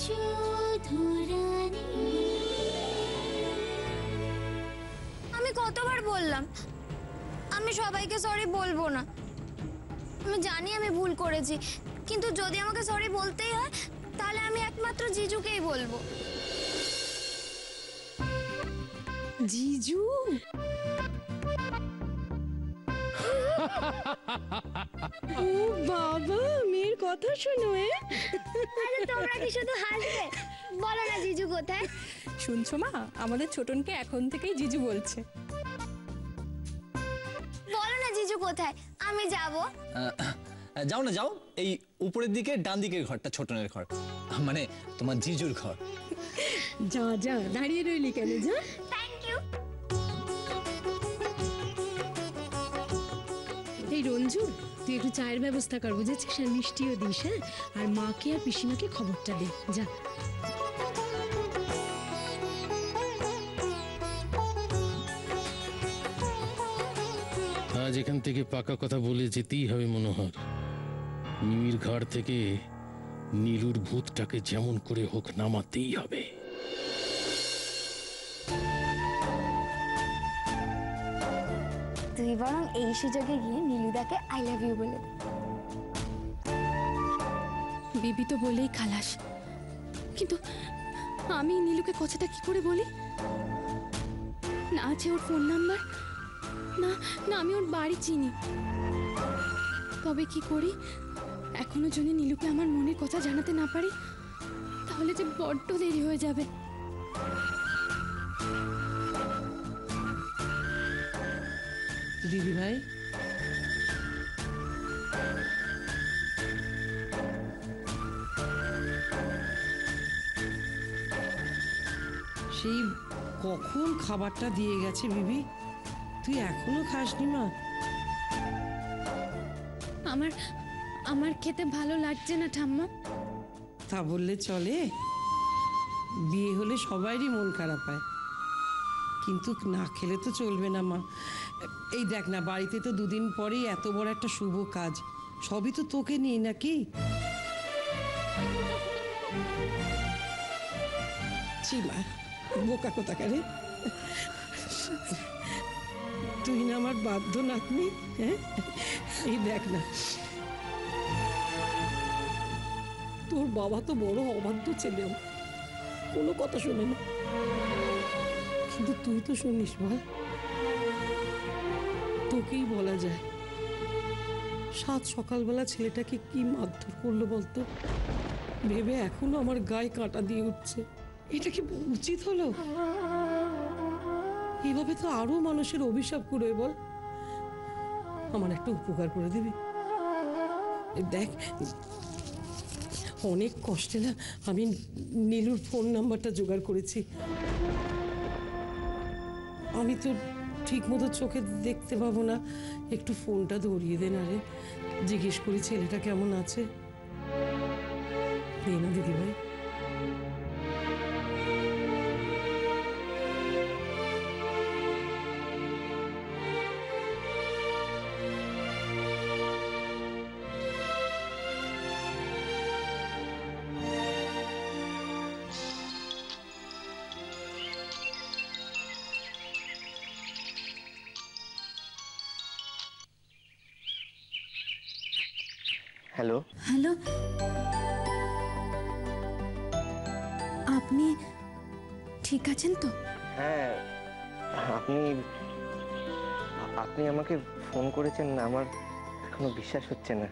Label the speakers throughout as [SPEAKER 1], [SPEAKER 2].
[SPEAKER 1] শুধু রানী। আমি কতবার বললাম আমি সবাইকে সরি বলবো না। আমি জানি আমি ভুল করেছি, কিন্তু যদি আমাকে সরি বলতেই হয় তাহলে আমি একমাত্র জিজুকেই বলবো।
[SPEAKER 2] জিজু ও বাবা, মেয়ের কথা শোনো।
[SPEAKER 1] আরে তোমরা কি শুধু হাসবে? বলো না জিজু কোথায়?
[SPEAKER 2] শুনছো মা, আমাদের ছোটনকে এখন থেকেই জিজু বলছে।
[SPEAKER 1] বলো না জিজু কোথায়, আমি যাব।
[SPEAKER 3] যাও না, যাও। এই উপরের দিকে ডান দিকের ঘরটা ছোটনের ঘর, মানে তোমার জিজুর ঘর।
[SPEAKER 2] যা যা, দাঁড়িয়ে রইলি কেন, যা।
[SPEAKER 1] Thank you.
[SPEAKER 2] এই রঞ্জু, তুই একটু চায়ের ব্যবস্থা কর, বুঝেছিস? আর মিষ্টিও দিস, হ্যাঁ? আর মাকে আর পিসিমাকে খবরটা দে, যা।
[SPEAKER 4] আজ এখান থেকে পাকা কথা বলে যেতেই হবে মনোহর। মিমির ঘাড় থেকে নীলুর ভূতটাকে যেমন করে হোক নামাতেই হবে।
[SPEAKER 1] তুই বরং এই সুযোগে গিয়ে নীলুদাকে আই লাভ ইউ বলে দে।
[SPEAKER 2] বিবি তো বলেই খালাস, কিন্তু আমি নীলুকে কথাটা কি করে বলি? না আছে ওর ফোন নাম্বার, না না আমি ওর বাড়ি চিনি। তবে কি করি? এখনো যদি নীলুকে আমার মনের কথা জানাতে না পারি তাহলে যে বড্ড দেরি হয়ে যাবে।
[SPEAKER 5] দিদি ভাই, সেই কখন খাবারটা দিয়ে গেছে বিবি, তুই এখনো খাসনি মা?
[SPEAKER 2] আমার আমার খেতে ভালো লাগছে না ঠাম্মা।
[SPEAKER 5] তা বললে চলে? বিয়ে হলে সবারই মন খারাপ হয়, কিন্তু না খেলে তো চলবে না মা। এই দেখ না, বাড়িতে তো দুদিন পরেই এত বড় একটা শুভ কাজ, সবই তো তোকে নিয়ে নাকি? চিমা বোকা কোথাকারে, তুই না আমার বাধ্য নাতনি, হ্যাঁ? এই দেখ না, তোর বাবা তো বড় অবাধ্য ছেলে, কোনো কথা শোনে না, কিন্তু তুই তো শুনিস বল? তোকেই বলা যায়, সাত সকালবেলা ছেলেটাকে কি মারধর করলো বলতো? ভেবে এখনো আমার গায়ে কাঁটা দিয়ে উঠছে। এটা কি উচিত হলো? এভাবে তো আরো মানুষের অভিশাপ করে, বল? আমার একটা উপকার করে দিবি? দেখ, অনেক কষ্টে না আমি নীলুর ফোন নাম্বারটা জোগাড় করেছি। আমি তো ঠিক মতো চোখে দেখতে পাবো না, একটু ফোনটা ধরিয়ে দে না রে, জিজ্ঞেস করি ছেলেটা কেমন আছে। দে না দিদি ভাই।
[SPEAKER 6] হ্যালো
[SPEAKER 1] হ্যালো, আপনি ঠিক আছেন তো?
[SPEAKER 6] হ্যাঁ, আপনি আপনি আমাকে ফোন করেছেন, আমার এখনো বিশ্বাস হচ্ছে না।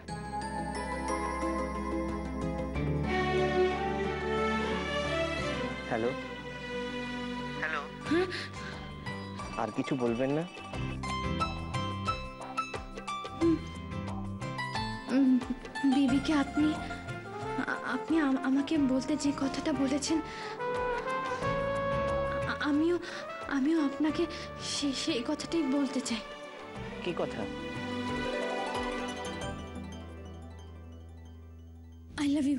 [SPEAKER 6] হ্যালো হ্যালো, আর কিছু বলবেন না?
[SPEAKER 1] বিবিকে আপনি আপনি আমাকে বলতে যে কথাটা বলেছেন, আমিও আপনাকে সেই কথাটাই বলতে চাই।
[SPEAKER 6] কি কথা?
[SPEAKER 1] I love you.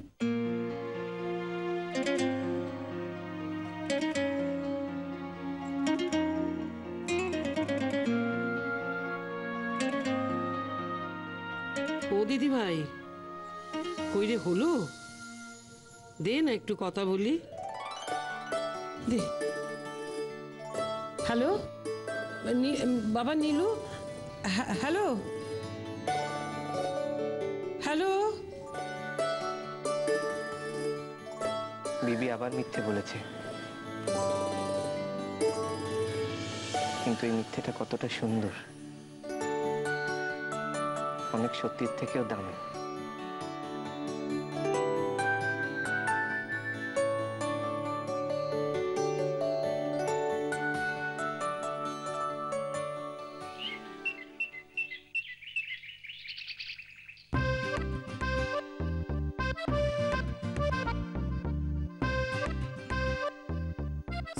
[SPEAKER 5] ও দিদি ভাই, কই রে, হলো? দে না একটু কথা বলি, দে। হ্যালো বাবা নীলু, হ্যালো হ্যালো।
[SPEAKER 6] বিবি আবার মিথ্যে বলেছে, কিন্তু এই মিথ্যেটা কতটা সুন্দর, অনেক সত্যির থেকেও দামি।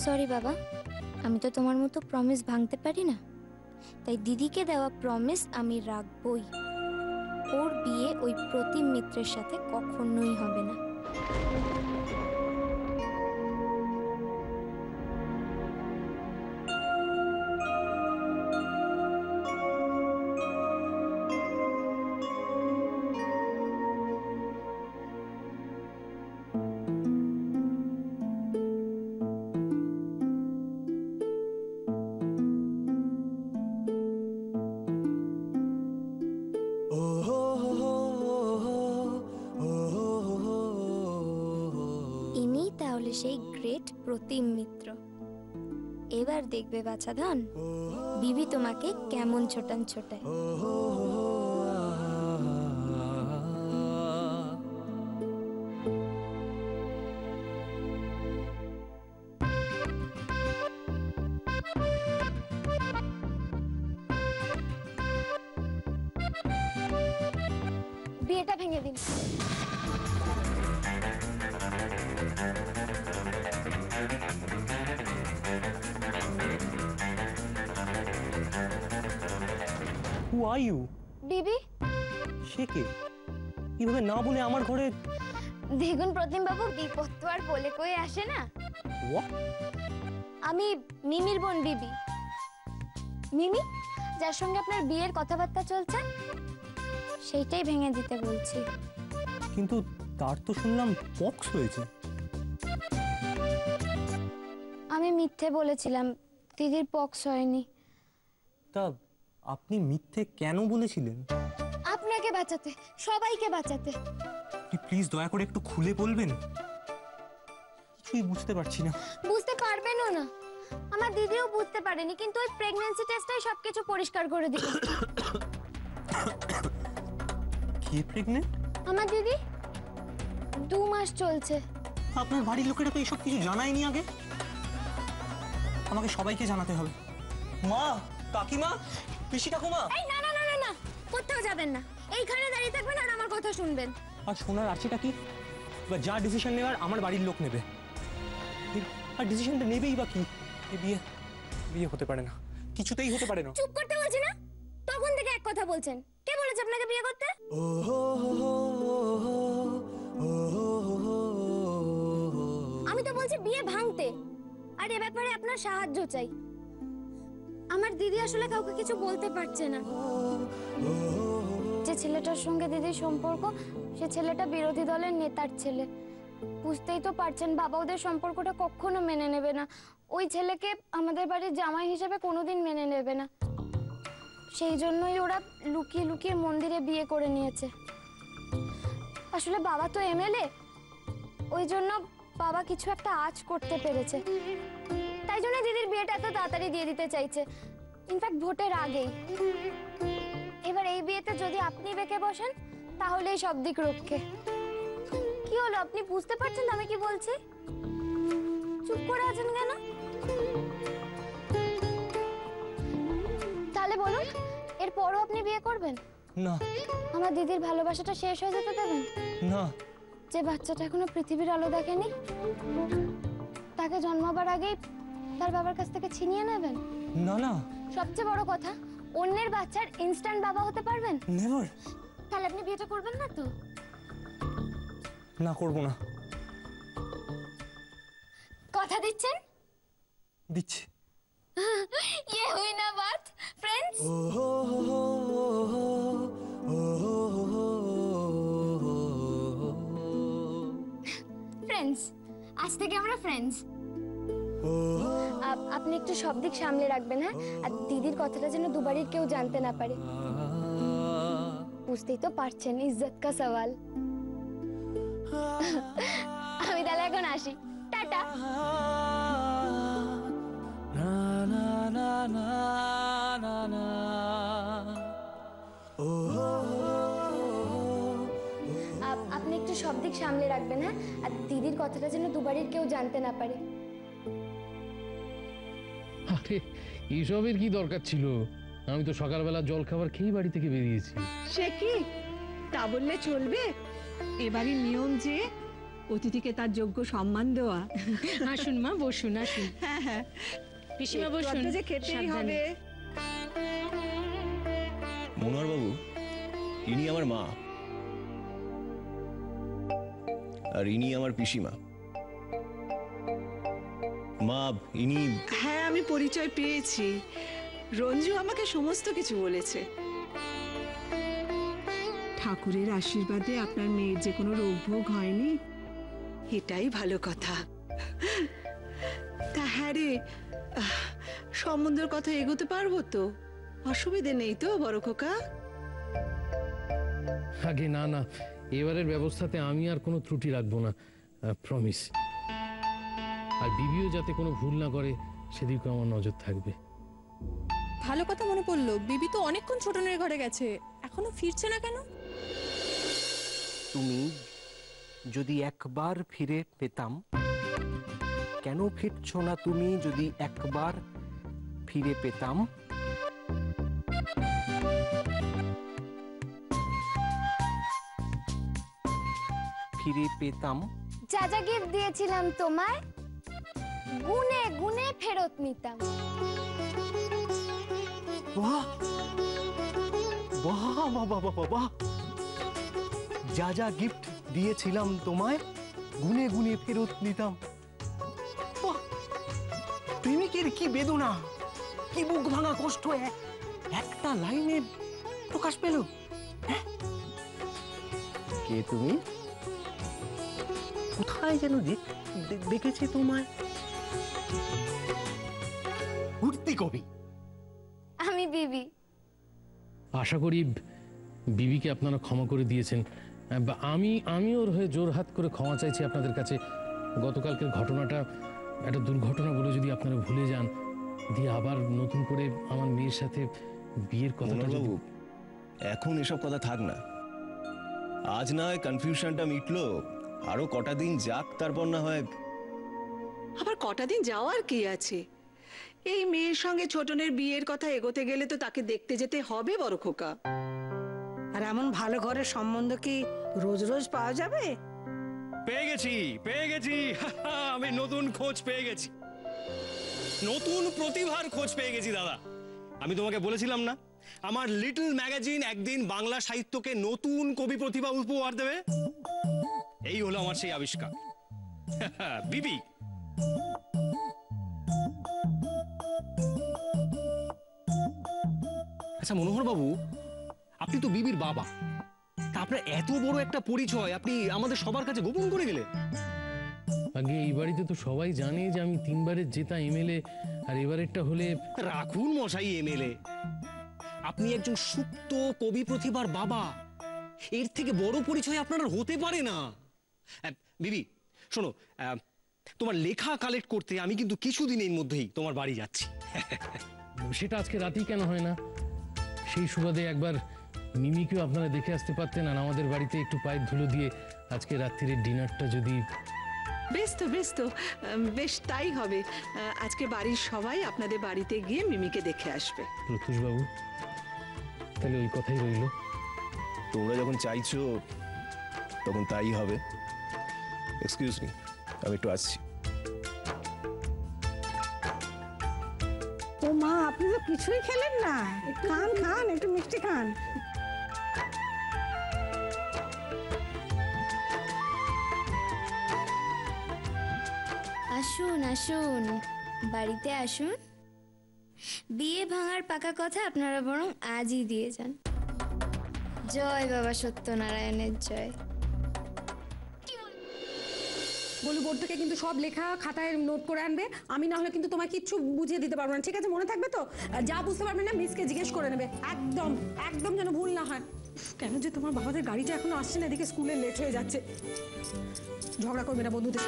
[SPEAKER 1] সরি বাবা, আমি তো তোমার মতো প্রমিস ভাঙতে পারি না, তাই দিদিকে দেওয়া প্রমিস আমি রাখবই। ওর বিয়ে ওই প্রতিম মিত্রের সাথে কখনোই হবে না। ইনি তাহলে সেই গ্রেট প্রতিম মিত্র। এবার দেখবে বাছাধন, বিবি তোমাকে কেমন ছোটান ছোটায়। বিয়েটা ভেঙে দিন।
[SPEAKER 7] হু আর ইউ?
[SPEAKER 1] বিবি।
[SPEAKER 7] সে কে? এভাবে না বলে আমার ঘরে?
[SPEAKER 1] দেখুন প্রতিম বাবু, বিপদ তো আর বলে কয়ে আসে না।
[SPEAKER 7] What?
[SPEAKER 1] আমি মিমির বোন বিবি। মিমি, যার সঙ্গে আপনার বিয়ের কথাবার্তা চলছে, সেইটাই ভেঙে দিতে বলছি।
[SPEAKER 7] কিন্তু তার তো শুনলাম পক্স হয়েছে।
[SPEAKER 1] আমি মিথ্যে বলেছিলাম, দিদির পক্স হয়নি।
[SPEAKER 7] তা আপনি মিথ্যে কেন বলেছিলেন?
[SPEAKER 1] আপনাকে বাঁচাতে, সবাইকে বাঁচাতে।
[SPEAKER 7] আপনি প্লিজ দয়া করে একটু খুলে বলবেন, কিছুই বুঝতে পারছি না।
[SPEAKER 1] বুঝতে পারবেনও না, আমার দিদিও বুঝতে পারেনি, কিন্তু ওই প্রেগন্যান্সি টেস্টটাই সবকিছু পরিষ্কার করে দিল।
[SPEAKER 7] কে প্রেগনেন্ট?
[SPEAKER 1] আমার দিদি 2 মাস চলছে।
[SPEAKER 7] আপনার বাড়ির লোকেরা তো এইসব কিছু জানায়নি আগে। আমাকে সবাইকে জানাতে হবে। মা, কাকিমা, পিসি ঠাকুমা।
[SPEAKER 1] এই না না না না না, কোথাও যাবেন না, এইখানে দাঁড়িয়ে থাকবেন আর আমার কথা শুনবেন।
[SPEAKER 7] আর শোনার আছেটা কি? বা যা ডিসিশন নেওয়ার আমার বাড়ির লোক নেবে। আর ডিসিশনটা নেবেই বা কি? এই বিয়ে বিয়ে হতে পারে না, কিছুতেই হতে পারে না।
[SPEAKER 1] চুপ করতে বলছি না, তখন থেকে এক কথা বলছেন। কে বলেছে আপনাকে বিয়ে করতে? আমি তো বলছি বিয়ে ভাঙতে, আর এ ব্যাপারে আপনার সাহায্য চাই। আমার দিদি আসলে কাউকে কিছু বলতে পারছে না। যে ছেলেটার সঙ্গে দিদির সম্পর্ক, সে ছেলেটা বিরোধী দলের নেতার ছেলে। বুঝতেই তো পারছেন, বাবা ওদের সম্পর্কটা কখনো মেনে নেবে না। ওই ছেলেকে আমাদের বাড়ির জামাই হিসেবে কোনোদিন মেনে নেবে না। সেই জন্যই ওরা লুকিয়ে লুকিয়ে মন্দিরে বিয়ে করে নিয়েছে। আসলে বাবা তো এমএলএ, ওই জন্য বাবা কিছু একটা আঁচ করতে পেরেছে। তাই জন্য দিদির বিয়েটা এত তাড়াতাড়ি দিয়ে দিতে চাইছে, ইনফ্যাক্ট ভোটের আগেই। এবার এই বিয়েতে যদি আপনি বেঁকে বসেন, তাহলেই সব দিক রক্ষে। কি হলো, আপনি বুঝতে পারছেন আমি কি বলছি? চুপ করে আছেন কেন? তাহলে বলুন, এরপরও আপনি বিয়ে করবেন?
[SPEAKER 7] না।
[SPEAKER 1] আমার দিদির ভালোবাসাটা শেষ হয়ে যেতে দেবেন?
[SPEAKER 7] না।
[SPEAKER 1] যে বাচ্চাটা এখনো পৃথিবীর আলো দেখেনি, তাকে জন্মাবার আগেই তার বাবার কাছ থেকে ছিনিয়ে নেবেন?
[SPEAKER 7] না না।
[SPEAKER 1] সবচেয়ে বড় কথা, অন্যের বাচ্চার ইনস্ট্যান্ট বাবা হতে পারবেন?
[SPEAKER 7] নেভার।
[SPEAKER 1] তাহলে আপনি বিয়েটা করবেন না তো?
[SPEAKER 7] না, করব না।
[SPEAKER 1] কথা দিচ্ছেন?
[SPEAKER 7] দিচ্ছি।
[SPEAKER 1] ये हुई ना बात फ्रेंड्स। ফ্রেন্ডস, আজ থেকে আমরা ফ্রেন্ডস। আপনি একটু সব দিক সামলে রাখবেন, হ্যাঁ? আর দিদির কথাটা যেন দুবারের কেউ জানতে না পারে। বুঝতেই তো পারছেন, ইজ্জত কা সওয়াল। আমি তাহলে এখন আসি, টাটা। আপনি একটু সব দিক সামলে রাখবেন, হ্যাঁ? আর দিদির কথাটা যেন দুবারের কেউ জানতে না পারে।
[SPEAKER 4] আরে এসবের কি দরকার ছিল? আমি তো সকালবেলা জল খাবার খেয়েই বাড়ি থেকে বেরিয়েছি।
[SPEAKER 8] সে কি তা বললে চলবে? এবারে নিয়ম যে অতিথিকে তার যোগ্য সম্মান দেওয়া।
[SPEAKER 2] আসুন মা, বসুন, আসুন।
[SPEAKER 8] হ্যাঁ হ্যাঁ,
[SPEAKER 2] পিসিমা
[SPEAKER 8] একটু
[SPEAKER 2] বসুন,
[SPEAKER 8] আধটু যে খেতেই
[SPEAKER 2] সাবধানে।
[SPEAKER 8] হবে।
[SPEAKER 9] মনোহর বাবু, ইনি আমার মা আর ইনি আমার পিসিমা। মা, ইনি
[SPEAKER 8] হ্যাঁ, আমি পরিচয় পেয়েছি। রঞ্জু আমাকে সমস্ত কিছু বলেছে। ঠাকুরের আশীর্বাদে আপনার মেয়ের যে কোনো রোগ ভোগ হয়নি, এটাই ভালো কথা। তা হ্যাঁ রে, সম্বন্ধের কথা এগোতে পারবো তো? অসুবিধে নেই তো বড় খোকা?
[SPEAKER 4] আগে না না, এবারের ব্যবস্থাতে আমি আর কোনো ত্রুটি রাখবো না, প্রমিস। আর বিবিও যাতে কোনো ভুল না করে সেদিকে আমার নজর থাকবে।
[SPEAKER 10] ভালো কথা মনে পড়লো, বিবি তো অনেকক্ষণ ছোটনের ঘরে গেছে, এখনো ফিরছে না কেন?
[SPEAKER 7] তুমি যদি একবার ফিরে পেতাম। কেন ফিরছো না তুমি? যদি একবার ফিরে পেতাম। ফিরে পেতাম।
[SPEAKER 1] যা যা গিফট দিয়েছিলাম তোমায়, গুনে গুনে ফেরত নিতাম।
[SPEAKER 7] বাহ বাহ বাহ বাহ বাহ বাহ! যা যা গিফট দিয়েছিলাম তোমায়, গুনে গুনে ফেরত নিতাম। বাহ! প্রেমিকের কি বেদনা, কি বুক ভাঙা কষ্ট একটা লাইনে প্রকাশ পেল। হ্যাঁ? কে তুমি? কোথায় যেন দেখেছি তোমায়। উঠতি কবি।
[SPEAKER 1] আমি বিবি।
[SPEAKER 4] আশা করি বিবিকে আপনারা ক্ষমা করে দিয়েছেন। বা আমি ওর হয়ে জোর হাত করে ক্ষমা চাইছি আপনাদের কাছে। গতকালকের ঘটনাটা একটা দুর্ঘটনা বলে যদি আপনারা ভুলে যান, দিয়ে আবার নতুন করে আমার মেয়ের সাথে বিয়ের কথাটা
[SPEAKER 9] মনোহর
[SPEAKER 4] যদি...
[SPEAKER 9] বাবু, এখন এসব কথা থাক না। আজ না হয় কনফিউশনটা মিটলো, আরো কটা দিন যাক, তারপর না হয়।
[SPEAKER 8] আবার কটা দিন যাওয়ার কি আছে? এই মেয়ের সঙ্গে ছোটনের বিয়ের কথা এগোতে গেলে তো তাকে দেখতে যেতে হবে বড় খোকা।
[SPEAKER 11] আর এমন ভালো ঘরের সম্বন্ধ কি রোজ রোজ পাওয়া যাবে?
[SPEAKER 12] পেয়ে গেছি আমি নতুন খোঁজ পেয়ে গেছি, নতুন প্রতিভার খোঁজ পেয়ে গেছি দাদা। আমি তোমাকে বলেছিলাম না, আমার লিটল ম্যাগাজিন একদিন বাংলা সাহিত্যকে নতুন কবি প্রতিভা উপহার দেবে। এই হলো আমার সেই আবিষ্কার, বিবি। আচ্ছা মনোহর বাবু, আপনি তো বিবির বাবা, তা আপনার এত বড় একটা পরিচয় আপনি আমাদের সবার কাছে গোপন করে গেলেন।
[SPEAKER 4] আগে এই বাড়িতে তো সবাই জানে যে আমি 3 বারের জেতা এমএলএ, আর এবারেরটা হলে...
[SPEAKER 12] রাখুন মশাই এমএলএ, আপনি একজন সুপ্ত কবি প্রতিভার বাবা। এর থেকে বড় পরিচয় আপনার আর হতে পারে না। বিবি শোনো, তোমার লেখা কালেক্ট করতে আমি কিন্তু কিছুদিনের মধ্যেই তোমার বাড়ি যাচ্ছি।
[SPEAKER 4] সেটা আজকে রাতেই কেন হয় না? সেই সুবাদে একবার মিমিকেও আপনারা দেখে আসতে পারতেন, আর আমাদের বাড়িতে একটু পায়ের ধুলো দিয়ে আজকে রাত্রির ডিনারটা যদি...
[SPEAKER 8] বেশ তো বেশ তাই হবে। আজকে বাড়ির সবাই আপনাদের বাড়িতে গিয়ে মিমিকে দেখে আসবে।
[SPEAKER 4] প্রত্যুষ বাবু, তাহলে ওই কথাই রইল।
[SPEAKER 9] তোমরা যখন চাইছো তখন তাই হবে। এক্সকিউজ মি, আমি একটু আসছি।
[SPEAKER 11] ও মা, আপনি তো কিছুই খেলেন না। খান, একটু মিষ্টি খান।
[SPEAKER 1] আসুন আসুন, বাড়িতে আসুন। বিয়ে ভাঙার পাকা কথা আপনারা বরং আজই দিয়ে যান। জয় বাবা সত্যনারায়ণের জয়।
[SPEAKER 11] বলু বোর্ড থেকে কিন্তু সব লেখা খাতায় নোট করে আনবে, আমি না হলে কিন্তু তোমায় কিচ্ছু বুঝিয়ে দিতে পারবো না, ঠিক আছে? মনে থাকবে তো? যা বুঝতে পারবে না মিসকে জিজ্ঞেস করে নেবে, একদম একদম যেন ভুল না হয়। কেন যে তোমার বাবাদের গাড়িটা এখনো আসছে না, এদিকে স্কুলে লেট হয়ে যাচ্ছে। ঝগড়া করবে না বন্ধুদের,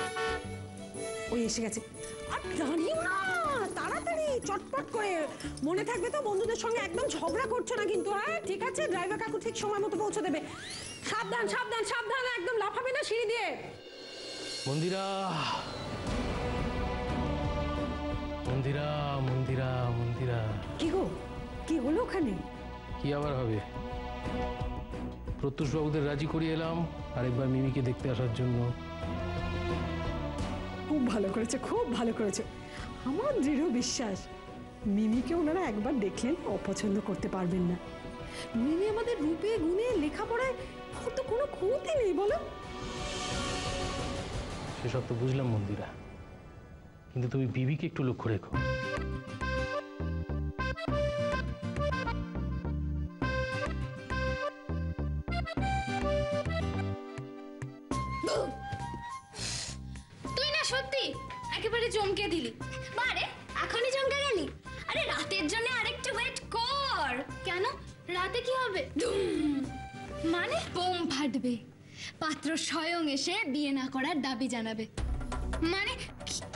[SPEAKER 11] ওই এসে গেছে। আর জানিও না, তাড়াতাড়ি চটপট করে, মনে থাকবে তো বন্ধুদের সঙ্গে একদম ঝগড়া করছো না কিন্তু, হ্যাঁ ঠিক আছে? ড্রাইভার কাকু ঠিক সময় মতো পৌঁছে দেবে। সাবধান সাবধান সাবধান, একদম লাফাবে না সিঁড়ি দিয়ে।
[SPEAKER 4] মন্দিরা মন্দিরা মন্দিরা মন্দিরা।
[SPEAKER 11] কি গো, কি হলো ওখানে?
[SPEAKER 4] কি আবার হবে? প্রত্যুষ বাবুদের রাজি করিয়ে এলাম আরেকবার মিমিকে দেখতে আসার জন্য।
[SPEAKER 11] খুব ভালো করেছে, খুব ভালো করেছে। আমার দৃঢ় বিশ্বাস মিমিকে ওনারা একবার দেখলেন অপছন্দ করতে পারবেন না। মিমি আমাদের রূপে গুণে লেখাপড়ায় তো কোনো ক্ষতি নেই, বলো?
[SPEAKER 4] সেসব তো বুঝলাম মন্দিরা, কিন্তু তুমি বিবিকে একটু লক্ষ্য রেখো।
[SPEAKER 2] তুই না সত্যি একেবারে চমকে দিলি।
[SPEAKER 1] বারে এখনই চমকে গেলি? আরে রাতের জন্য আরেকটু ওয়েট কর।
[SPEAKER 2] কেন, রাতে কি হবে? মানে বোম ফাটবে, পাত্র স্বয়ং এসে বিয়ে না করার দাবি জানাবে। মানে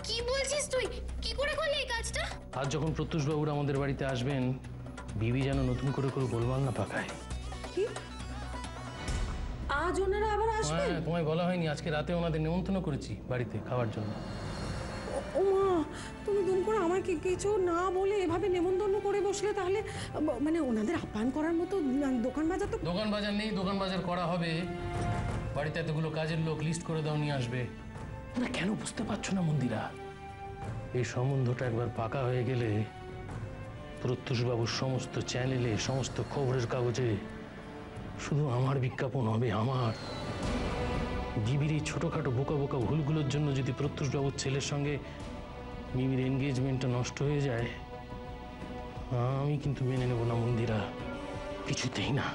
[SPEAKER 2] কি বলছিস তুই? কি করে করলি এই কাজটা?
[SPEAKER 4] আজ যখন প্রত্যুষ বাবুরা আমাদের বাড়িতে আসবেন, বিবি যেন নতুন করে করে গোলমাল না পাকায়।
[SPEAKER 11] কি আজ ওনারা আবার আসবেন?
[SPEAKER 4] হ্যাঁ, তোমায় বলা হয়নি আজকে রাতে ওনাদের নিমন্ত্রণ করেছি বাড়িতে খাওয়ার জন্য।
[SPEAKER 11] ও মা, তুমি দুম করে আমাকে কিছু না বলে এভাবে নেমন্তন্ন করে বসলে, তাহলে মানে ওনাদের আপ্যায়ন করার মতো দোকান বাজার তো?
[SPEAKER 4] দোকান বাজার নেই, দোকান বাজার করা হবে। বাড়িতে এতগুলো কাজের লোক, লিস্ট করে দাও, নিয়ে আসবে। না কেন বুঝতে পারছো না মন্দিরা? এই সম্বন্ধটা একবার পাকা হয়ে গেলে প্রত্যুষবাবুর সমস্ত চ্যানেলে, সমস্ত খবরের কাগজে শুধু আমার বিজ্ঞাপন হবে, আমার। বিবির এই ছোটখাটো বোকা বোকা ভুলগুলোর জন্য যদি প্রত্যুষবাবুর ছেলের সঙ্গে মিমির এনগেজমেন্টটা নষ্ট হয়ে যায়, আমি কিন্তু মেনে নেব না মন্দিরা, কিছুতেই না।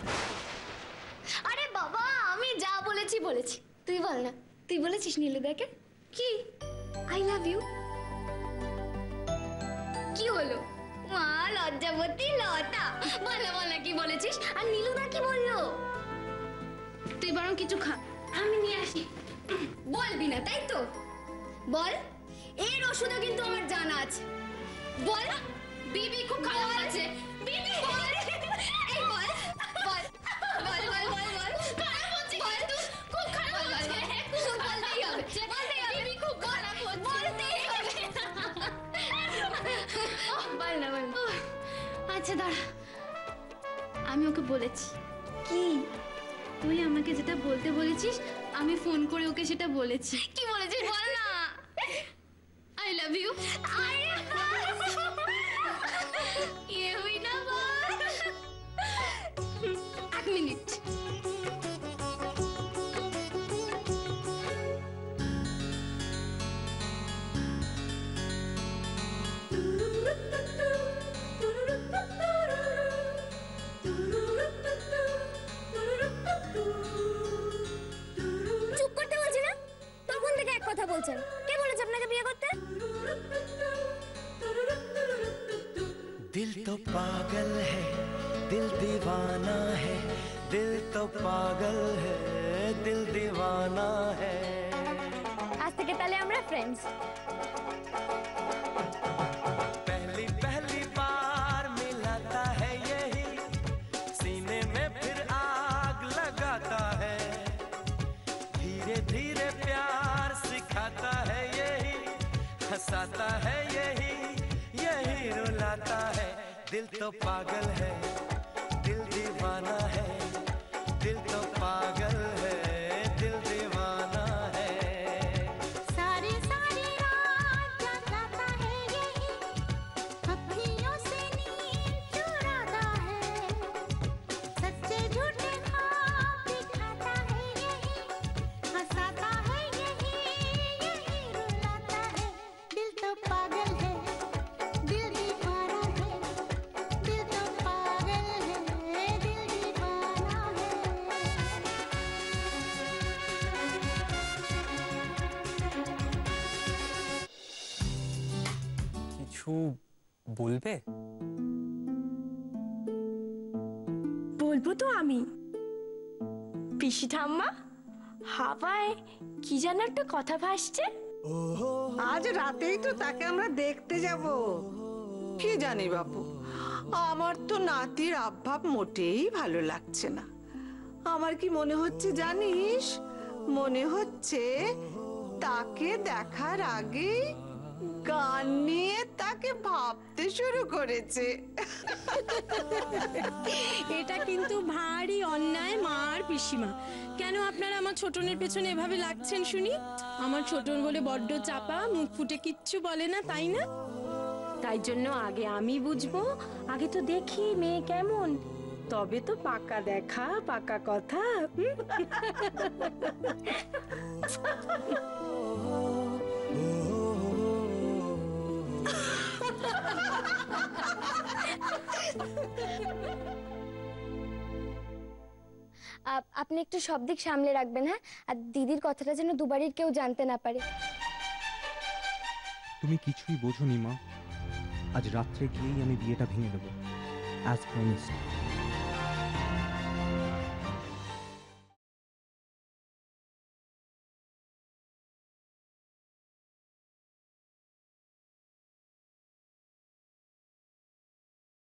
[SPEAKER 1] আরে বাবা, আমি যা বলেছি বলেছি, তুই বল না। তুই বলেছিস নীলুদাকে কি আই লাভ ইউ? কি হলো মা, লজ্জাবতী লতা? বলা বলা কি বলেছিস? আর নীলুদা কি বললো?
[SPEAKER 2] তুই বরং কিছু খা, আমি নিয়ে আসি।
[SPEAKER 1] বলবি না তাই তো? বল, এর ওষুধও কিন্তু আমার জানা আছে। বল।
[SPEAKER 2] বিবি খুব খারাপ আছে।
[SPEAKER 1] বিবি বল, এই বল বল বল বল বল বল।
[SPEAKER 2] খারাপ হচ্ছে কিন্তু, খুব খারাপ হচ্ছে।
[SPEAKER 1] বলতেই হবে, বলতেই হবে।
[SPEAKER 2] বিবি খুব খারাপ হচ্ছে,
[SPEAKER 1] বলতেই হবে।
[SPEAKER 2] বল না, বল না। আচ্ছা দাঁড়া, আমি ওকে বলেছি।
[SPEAKER 1] কি?
[SPEAKER 2] তুই আমাকে যেটা বলতে বলেছিস আমি ফোন করে ওকে সেটা বলেছি।
[SPEAKER 1] কি বলেছিস বল না?
[SPEAKER 2] I love you.
[SPEAKER 1] আরে
[SPEAKER 2] ये हुई ना बात। एक मिनट।
[SPEAKER 1] চুপ করতে বলছি না? তখন থেকে এক কথা বলছেন। কে বলেছে আপনাকে বিয়ে করতে?
[SPEAKER 13] दिल तो पागल है, दिल दीवाना है, दिल तो पागल है, दिल दीवाना है।
[SPEAKER 1] আজ থেকে তাহলে আমরা ফ্রেন্ডস।
[SPEAKER 13] पहली पहली बार मिलाता है यही, सीने में फिर आग लगाता है, धीरे धीरे प्यार सिखाता है यही, हंसाता है यही, यही रुलाता है। दिल तो पागल है, दिल दीवाना है, दिल तो पागल है, दिल दीवाना है।
[SPEAKER 14] सारी सारी रात जगाता है यही, अखियों से नींद चुराता है, सच्चे झूठे ख्वाब दिखाता है यही, हंसाता है यही, यही रुलाता है। दिल तो पागल है, दिल दीवाना है, दिल तो पागल
[SPEAKER 7] কিছু বলবে?
[SPEAKER 15] বলবো তো আমি। পিসি ঠাম্মা, হাওয়ায় কি যেন একটা কথা ভাসছে।
[SPEAKER 8] আজ রাতেই তো তাকে আমরা দেখতে যাব। কি জানি বাপু, আমার তো নাতির আবভাব মোটেই ভালো লাগছে না। আমার কি মনে হচ্ছে জানিস, মনে হচ্ছে তাকে দেখার আগে গান নিয়ে তাকে ভাবতে শুরু করেছে।
[SPEAKER 10] এটা কিন্তু ভারী অন্যায় মা আর পিসিমা। কেন আপনারা আমার ছোটনের পেছনে এভাবে লাগছেন শুনি? আমার ছোটন বলে বড্ড চাপা, মুখ ফুটে কিচ্ছু বলে না, তাই না? তাই জন্য আগে আমি বুঝবো, আগে তো দেখি মেয়ে কেমন, তবে তো পাকা দেখা পাকা কথা।
[SPEAKER 1] আপনি একটু সব দিক সামলে রাখবেন, হ্যাঁ? আর দিদির কথাটা যেন দুবারের কেউ জানতে না পারে।
[SPEAKER 7] তুমি কিছুই বোঝোনি মা। আজ রাত্রে গিয়েই আমি বিয়েটা ভেঙে দেবো, অ্যাজ প্রমিসড।